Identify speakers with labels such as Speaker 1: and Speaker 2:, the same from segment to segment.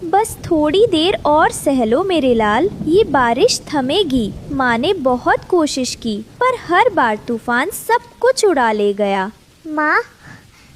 Speaker 1: बस थोड़ी देर और सह लो मेरे लाल, ये बारिश थमेगी। माँ ने बहुत कोशिश की पर हर बार तूफान सब कुछ उड़ा ले गया।
Speaker 2: माँ,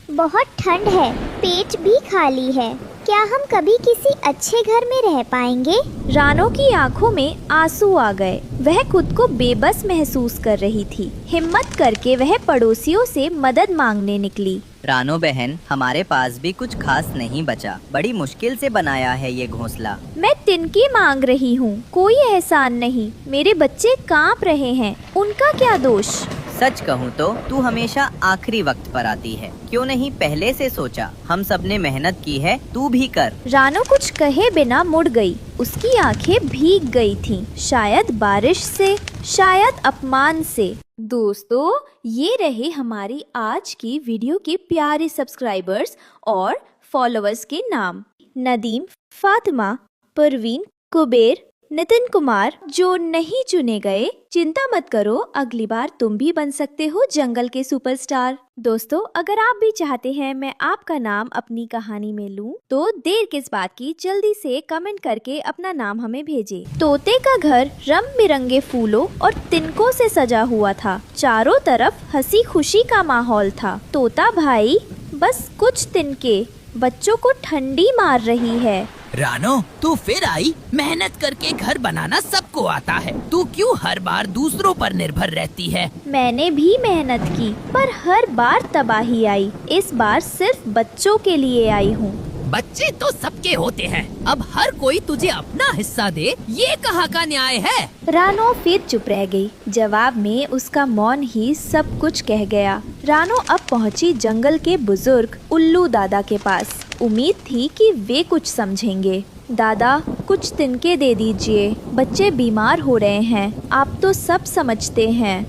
Speaker 2: बहुत ठंड है, पेट भी खाली है। क्या हम कभी किसी अच्छे घर में रह पाएंगे?
Speaker 1: रानो की आंखों में आंसू आ गए। वह खुद को बेबस महसूस कर रही थी। हिम्मत करके वह पड़ोसियों से मदद मांगने निकली।
Speaker 3: रानो बहन, हमारे पास भी कुछ खास नहीं बचा। बड़ी मुश्किल से बनाया है ये घोंसला।
Speaker 1: मैं तिनके मांग रही हूँ, कोई एहसान नहीं। मेरे बच्चे कांप रहे हैं, उनका क्या दोष?
Speaker 3: सच कहूँ तो तू हमेशा आखिरी वक्त पर आती है। क्यों नहीं पहले से सोचा? हम सब ने मेहनत की है, तू भी कर।
Speaker 1: रानो कुछ कहे बिना मुड़ गई। उसकी आंखें भीग गई थीं, शायद बारिश से, शायद अपमान से। दोस्तों, ये रहे हमारी आज की वीडियो के प्यारे सब्सक्राइबर्स और फॉलोअर्स के नाम। नदीम, फातिमा, परवीन, कुबेर, नितिन कुमार। जो नहीं चुने गए, चिंता मत करो, अगली बार तुम भी बन सकते हो जंगल के सुपरस्टार। दोस्तों, अगर आप भी चाहते हैं मैं आपका नाम अपनी कहानी में लूं, तो देर किस बात की, जल्दी से कमेंट करके अपना नाम हमें भेजें। तोते का घर रंग बिरंगे फूलों और तिनकों से सजा हुआ था। चारों तरफ हंसी खुशी का माहौल था। तोता भाई, बस कुछ तिनके बच्चों को ठंडी मार रही है।
Speaker 4: रानो, तू फिर आई। मेहनत करके घर बनाना सबको आता है, तू क्यों हर बार दूसरों पर निर्भर रहती है?
Speaker 1: मैंने भी मेहनत की पर हर बार तबाही आई। इस बार सिर्फ बच्चों के लिए आई हूँ।
Speaker 4: बच्चे तो सबके होते हैं, अब हर कोई तुझे अपना हिस्सा दे, ये कहाँ का न्याय है?
Speaker 1: रानो फिर चुप रह गई। जवाब में उसका मौन ही सब कुछ कह गया। रानो अब पहुंची जंगल के बुजुर्ग उल्लू दादा के पास। उम्मीद थी कि वे कुछ समझेंगे। दादा, कुछ तिनके दे दीजिए, बच्चे बीमार हो रहे हैं, आप तो सब समझते हैं।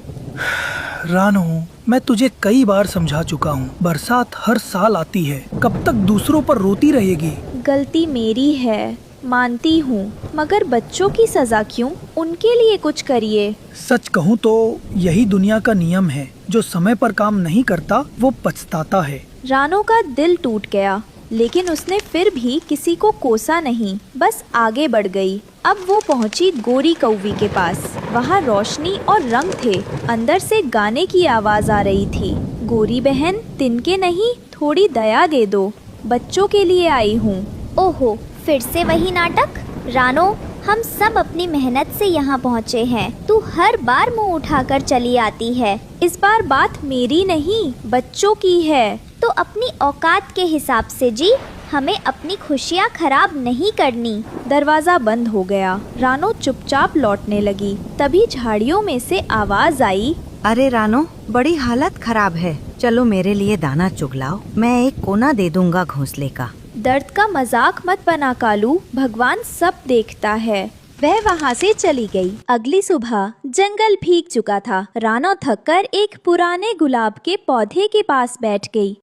Speaker 5: रानो, मैं तुझे कई बार समझा चुका हूँ, बरसात हर साल आती है, कब तक दूसरों पर रोती रहेगी?
Speaker 1: गलती मेरी है, मानती हूँ, मगर बच्चों की सजा क्यों? उनके लिए कुछ करिए।
Speaker 5: सच कहूँ तो यही दुनिया का नियम है, जो समय पर काम नहीं करता वो पछताता है।
Speaker 1: रानो का दिल टूट गया, लेकिन उसने फिर भी किसी को कोसा नहीं, बस आगे बढ़ गई। अब वो पहुंची गोरी कौवी के पास। वहाँ रोशनी और रंग थे, अंदर से गाने की आवाज आ रही थी। गोरी बहन, तिनके नहीं, थोड़ी दया दे दो, बच्चों के लिए आई हूँ।
Speaker 2: ओहो, फिर से वही नाटक? रानो, हम सब अपनी मेहनत से यहाँ पहुँचे हैं, तू हर बार मुँह उठाकर चली आती है।
Speaker 1: इस बार बात मेरी नहीं, बच्चों की है।
Speaker 2: तो अपनी औकात के हिसाब से जी, हमें अपनी खुशियाँ खराब नहीं करनी।
Speaker 1: दरवाजा बंद हो गया। रानो चुपचाप लौटने लगी। तभी झाड़ियों में से आवाज आई,
Speaker 6: अरे रानो, बड़ी हालत खराब है, चलो मेरे लिए दाना चुगलाओ, मैं एक कोना दे दूंगा घोंसले का।
Speaker 1: दर्द का मजाक मत बना कालू, भगवान सब देखता है। वह वहाँ से चली गई। अगली सुबह जंगल भीग चुका था। रानो थककर एक पुराने गुलाब के पौधे के पास बैठ गई।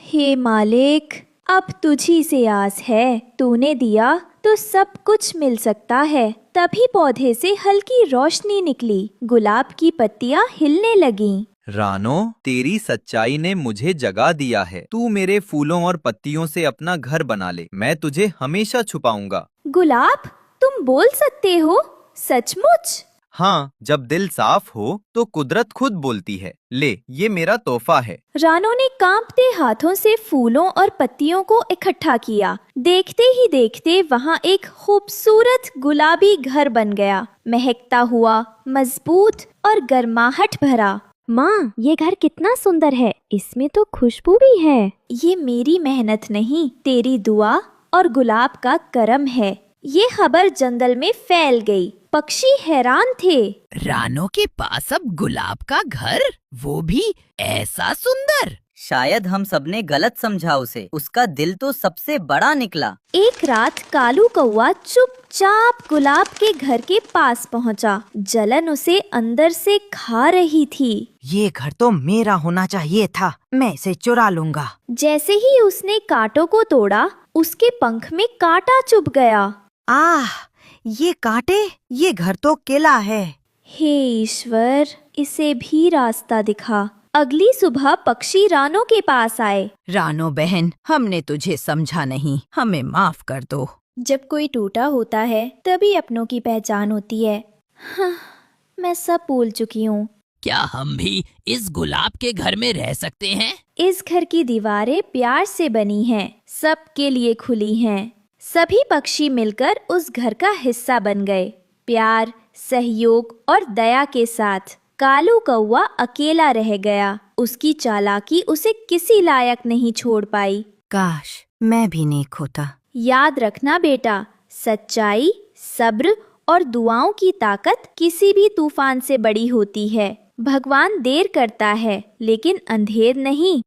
Speaker 1: हे मालिक, अब तुझी से आस है, तूने दिया तो सब कुछ मिल सकता है। तभी पौधे से हल्की रोशनी निकली, गुलाब की पत्तियाँ हिलने लगीं।
Speaker 7: रानो, तेरी सच्चाई ने मुझे जगा दिया है। तू मेरे फूलों और पत्तियों से अपना घर बना ले, मैं तुझे हमेशा छुपाऊंगा।
Speaker 1: गुलाब, तुम बोल सकते हो? सचमुच?
Speaker 7: हाँ, जब दिल साफ हो तो कुदरत खुद बोलती है। ले, ये मेरा तोहफा है।
Speaker 1: रानो ने कांपते हाथों से फूलों और पत्तियों को इकट्ठा किया। देखते ही देखते वहाँ एक खूबसूरत गुलाबी घर बन गया, महकता हुआ, मजबूत और गर्माहट भरा।
Speaker 2: माँ, ये घर कितना सुंदर है, इसमें तो खुशबू भी है।
Speaker 1: ये मेरी मेहनत नहीं, तेरी दुआ और गुलाब का करम है। ये खबर जंगल में फैल गई। पक्षी हैरान थे।
Speaker 4: रानो के पास अब गुलाब का घर, वो भी ऐसा सुंदर।
Speaker 3: शायद हम सबने गलत समझा उसे, उसका दिल तो सबसे बड़ा निकला।
Speaker 1: एक रात कालू कौवा चुपचाप गुलाब के घर के पास पहुंचा। जलन उसे अंदर से खा रही थी।
Speaker 6: ये घर तो मेरा होना चाहिए था, मैं इसे चुरा लूंगा।
Speaker 1: जैसे ही उसने कांटों को तोड़ा, उसके पंख में कांटा चुभ गया।
Speaker 6: आह, ये कांटे, ये घर तो किला है।
Speaker 1: हे ईश्वर, इसे भी रास्ता दिखा। अगली सुबह पक्षी रानो के पास आए।
Speaker 8: रानो बहन, हमने तुझे समझा नहीं, हमें माफ कर दो।
Speaker 1: जब कोई टूटा होता है तभी अपनों की पहचान होती है। हाँ, मैं सब भूल चुकी हूँ।
Speaker 4: क्या हम भी इस गुलाब के घर में रह सकते हैं?
Speaker 1: इस घर की दीवारें प्यार से बनी हैं, सबके लिए खुली हैं। सभी पक्षी मिलकर उस घर का हिस्सा बन गए, प्यार, सहयोग और दया के साथ। कालू कौवा अकेला रह गया, उसकी चालाकी उसे किसी लायक नहीं छोड़ पाई।
Speaker 6: काश मैं भी नेक होता।
Speaker 1: याद रखना बेटा, सच्चाई, सब्र और दुआओं की ताकत किसी भी तूफान से बड़ी होती है। भगवान देर करता है लेकिन अंधेर नहीं।